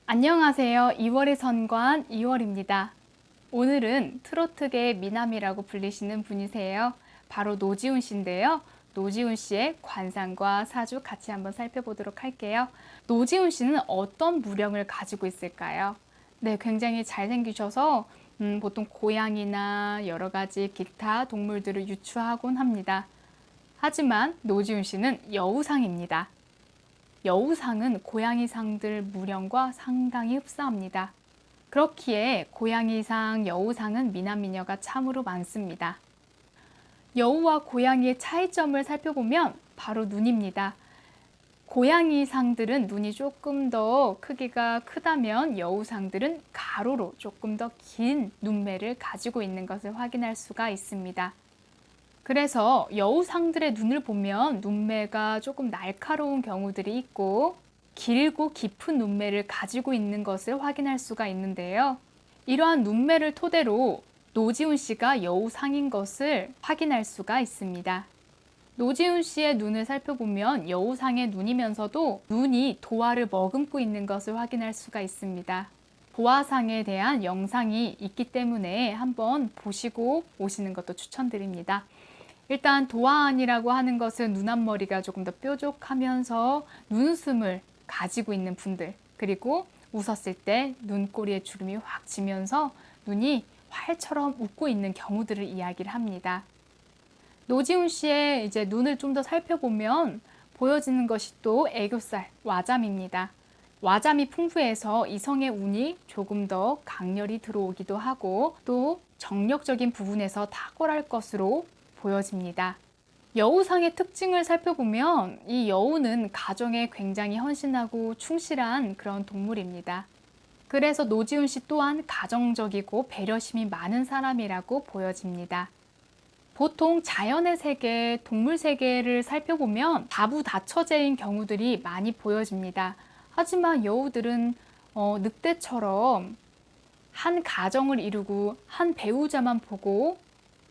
안녕하세요. 2월의 선관 2월입니다. 오늘은 트로트계의 미남이라고 불리시는 분이세요. 바로 노지훈 씨인데요. 노지훈 씨의 관상과 사주 같이 한번 살펴보도록 할게요. 노지훈 씨는 어떤 무령을 가지고 있을까요? 네, 굉장히 잘생기셔서 보통 고양이나 여러 가지 기타 동물들을 유추하곤 합니다. 하지만 노지훈 씨는 여우상입니다. 여우상은 고양이상들 무령과 상당히 흡사합니다. 그렇기에 고양이상, 여우상은 미남미녀가 참으로 많습니다. 여우와 고양이의 차이점을 살펴보면 바로 눈입니다. 고양이상들은 눈이 조금 더 크기가 크다면 여우상들은 가로로 조금 더 긴 눈매를 가지고 있는 것을 확인할 수가 있습니다. 그래서 여우상들의 눈을 보면 눈매가 조금 날카로운 경우들이 있고 길고 깊은 눈매를 가지고 있는 것을 확인할 수가 있는데요. 이러한 눈매를 토대로 노지훈 씨가 여우상인 것을 확인할 수가 있습니다. 노지훈 씨의 눈을 살펴보면 여우상의 눈이면서도 눈이 도화를 머금고 있는 것을 확인할 수가 있습니다. 도화상에 대한 영상이 있기 때문에 한번 보시고 오시는 것도 추천드립니다. 일단 도화안이라고 하는 것은 눈 앞머리가 조금 더 뾰족하면서 눈웃음을 가지고 있는 분들, 그리고 웃었을 때 눈꼬리에 주름이 확 지면서 눈이 활처럼 웃고 있는 경우들을 이야기를 합니다. 노지훈 씨의 이제 눈을 좀 더 살펴보면 보여지는 것이 또 애교살, 와잠입니다. 와잠이 풍부해서 이성의 운이 조금 더 강렬히 들어오기도 하고 또 정력적인 부분에서 탁월할 것으로 보여집니다. 여우상의 특징을 살펴보면 이 여우는 가정에 굉장히 헌신하고 충실한 그런 동물입니다. 그래서 노지훈 씨 또한 가정적이고 배려심이 많은 사람이라고 보여집니다. 보통 자연의 세계, 동물 세계를 살펴보면 다부다처제인 경우들이 많이 보여집니다. 하지만 여우들은 늑대처럼 한 가정을 이루고 한 배우자만 보고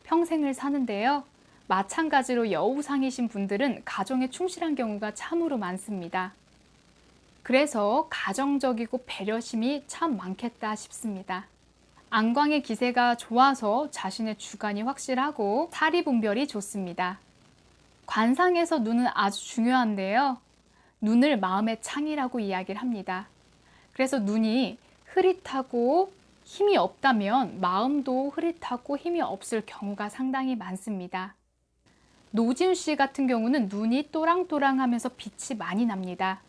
평생을 사는데요. 마찬가지로 여우상이신 분들은 가정에 충실한 경우가 참으로 많습니다. 그래서 가정적이고 배려심이 참 많겠다 싶습니다. 안광의 기세가 좋아서 자신의 주관이 확실하고 사리분별이 좋습니다. 관상에서 눈은 아주 중요한데요. 눈을 마음의 창이라고 이야기를 합니다. 그래서 눈이 흐릿하고 힘이 없다면 마음도 흐릿하고 힘이 없을 경우가 상당히 많습니다. 노지훈 씨 같은 경우는 눈이 또랑또랑하면서 빛이 많이 납니다.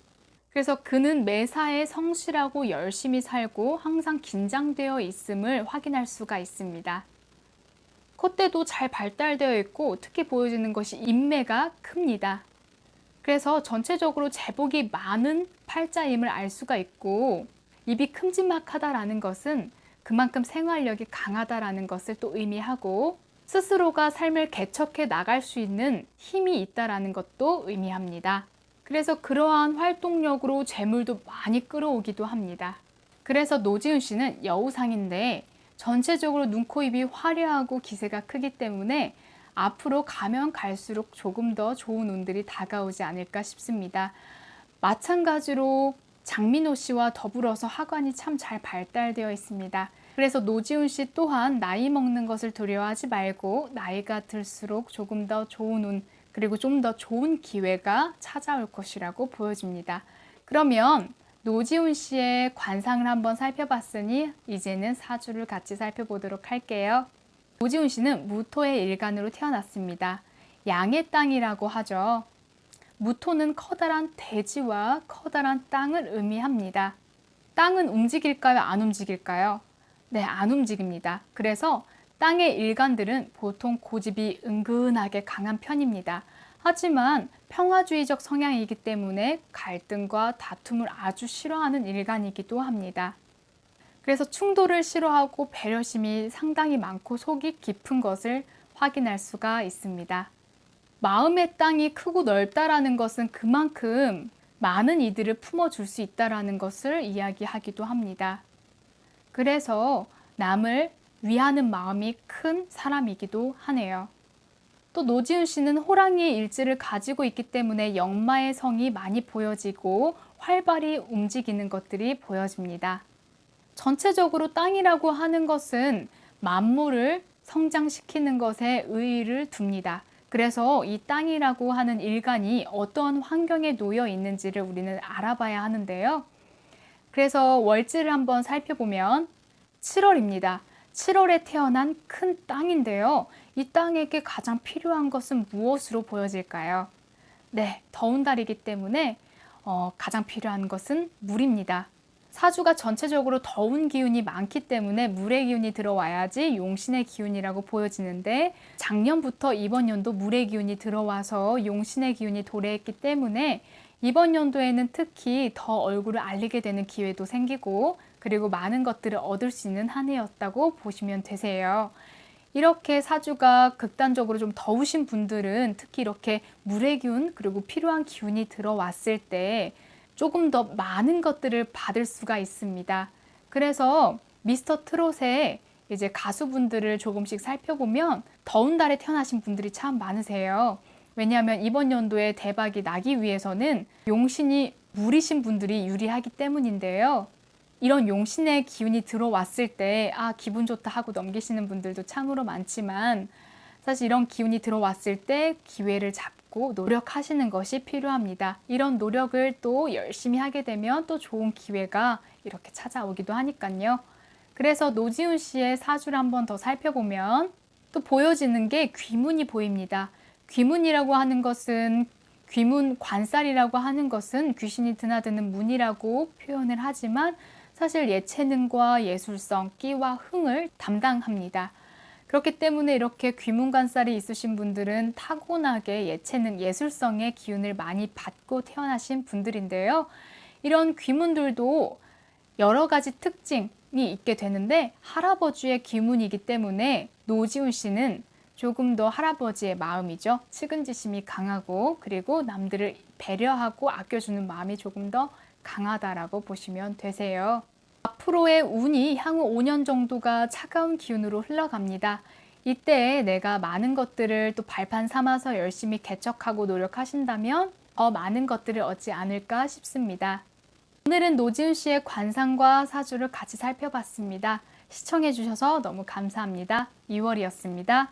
그래서 그는 매사에 성실하고 열심히 살고 항상 긴장되어 있음을 확인할 수가 있습니다. 콧대도 잘 발달되어 있고 특히 보여지는 것이 인매가 큽니다. 그래서 전체적으로 제복이 많은 팔자임을 알 수가 있고 입이 큼지막하다라는 것은 그만큼 생활력이 강하다라는 것을 또 의미하고 스스로가 삶을 개척해 나갈 수 있는 힘이 있다라는 것도 의미합니다. 그래서 그러한 활동력으로 재물도 많이 끌어오기도 합니다. 그래서 노지훈 씨는 여우상인데 전체적으로 눈, 코, 입이 화려하고 기세가 크기 때문에 앞으로 가면 갈수록 조금 더 좋은 운들이 다가오지 않을까 싶습니다. 마찬가지로 장민호 씨와 더불어서 하관이 참 잘 발달되어 있습니다. 그래서 노지훈 씨 또한 나이 먹는 것을 두려워하지 말고 나이가 들수록 조금 더 좋은 운 그리고 좀 더 좋은 기회가 찾아올 것이라고 보여집니다. 그러면 노지훈 씨의 관상을 한번 살펴봤으니 이제는 사주를 같이 살펴보도록 할게요. 노지훈 씨는 무토의 일간으로 태어났습니다. 양의 땅이라고 하죠. 무토는 커다란 대지와 커다란 땅을 의미합니다. 땅은 움직일까요? 안 움직일까요? 네, 안 움직입니다. 그래서 땅의 일간들은 보통 고집이 은근하게 강한 편입니다. 하지만 평화주의적 성향이기 때문에 갈등과 다툼을 아주 싫어하는 일간이기도 합니다. 그래서 충돌을 싫어하고 배려심이 상당히 많고 속이 깊은 것을 확인할 수가 있습니다. 마음의 땅이 크고 넓다라는 것은 그만큼 많은 이들을 품어줄 수 있다라는 것을 이야기하기도 합니다. 그래서 남을 위하는 마음이 큰 사람이기도 하네요. 또 노지훈 씨는 호랑이의 일지를 가지고 있기 때문에 역마의 성이 많이 보여지고 활발히 움직이는 것들이 보여집니다. 전체적으로 땅이라고 하는 것은 만물을 성장시키는 것에 의의를 둡니다. 그래서 이 땅이라고 하는 일간이 어떠한 환경에 놓여 있는지를 우리는 알아봐야 하는데요. 그래서 월지를 한번 살펴보면 7월입니다. 7월에 태어난 큰 땅인데요. 이 땅에게 가장 필요한 것은 무엇으로 보여질까요? 네, 더운 달이기 때문에 가장 필요한 것은 물입니다. 사주가 전체적으로 더운 기운이 많기 때문에 물의 기운이 들어와야지 용신의 기운이라고 보여지는데, 작년부터 이번 연도 물의 기운이 들어와서 용신의 기운이 도래했기 때문에 이번 연도에는 특히 더 얼굴을 알리게 되는 기회도 생기고, 그리고 많은 것들을 얻을 수 있는 한 해였다고 보시면 되세요. 이렇게 사주가 극단적으로 좀 더우신 분들은 특히 이렇게 물의 기운, 그리고 필요한 기운이 들어왔을 때 조금 더 많은 것들을 받을 수가 있습니다. 그래서 미스터 트롯의 이제 가수분들을 조금씩 살펴보면 더운 달에 태어나신 분들이 참 많으세요. 왜냐하면 이번 연도에 대박이 나기 위해서는 용신이 물이신 분들이 유리하기 때문인데요. 이런 용신의 기운이 들어왔을 때 기분 좋다 하고 넘기시는 분들도 참으로 많지만, 사실 이런 기운이 들어왔을 때 기회를 잡고 노력하시는 것이 필요합니다. 이런 노력을 또 열심히 하게 되면 또 좋은 기회가 이렇게 찾아오기도 하니까요. 그래서 노지훈 씨의 사주를 한번 더 살펴보면 또 보여지는 게 귀문이 보입니다. 귀문이라고 하는 것은, 귀문 관살이라고 하는 것은 귀신이 드나드는 문이라고 표현을 하지만 사실 예체능과 예술성, 끼와 흥을 담당합니다. 그렇기 때문에 이렇게 귀문관살이 있으신 분들은 타고나게 예체능, 예술성의 기운을 많이 받고 태어나신 분들인데요. 이런 귀문들도 여러 가지 특징이 있게 되는데, 할아버지의 귀문이기 때문에 노지훈 씨는 조금 더 할아버지의 마음이죠. 측은지심이 강하고, 그리고 남들을 배려하고 아껴주는 마음이 조금 더 강하다라고 보시면 되세요. 앞으로의 운이 향후 5년 정도가 차가운 기운으로 흘러갑니다. 이때 내가 많은 것들을 또 발판 삼아서 열심히 개척하고 노력하신다면 더 많은 것들을 얻지 않을까 싶습니다. 오늘은 노지훈 씨의 관상과 사주를 같이 살펴봤습니다. 시청해 주셔서 너무 감사합니다. 2월이었습니다.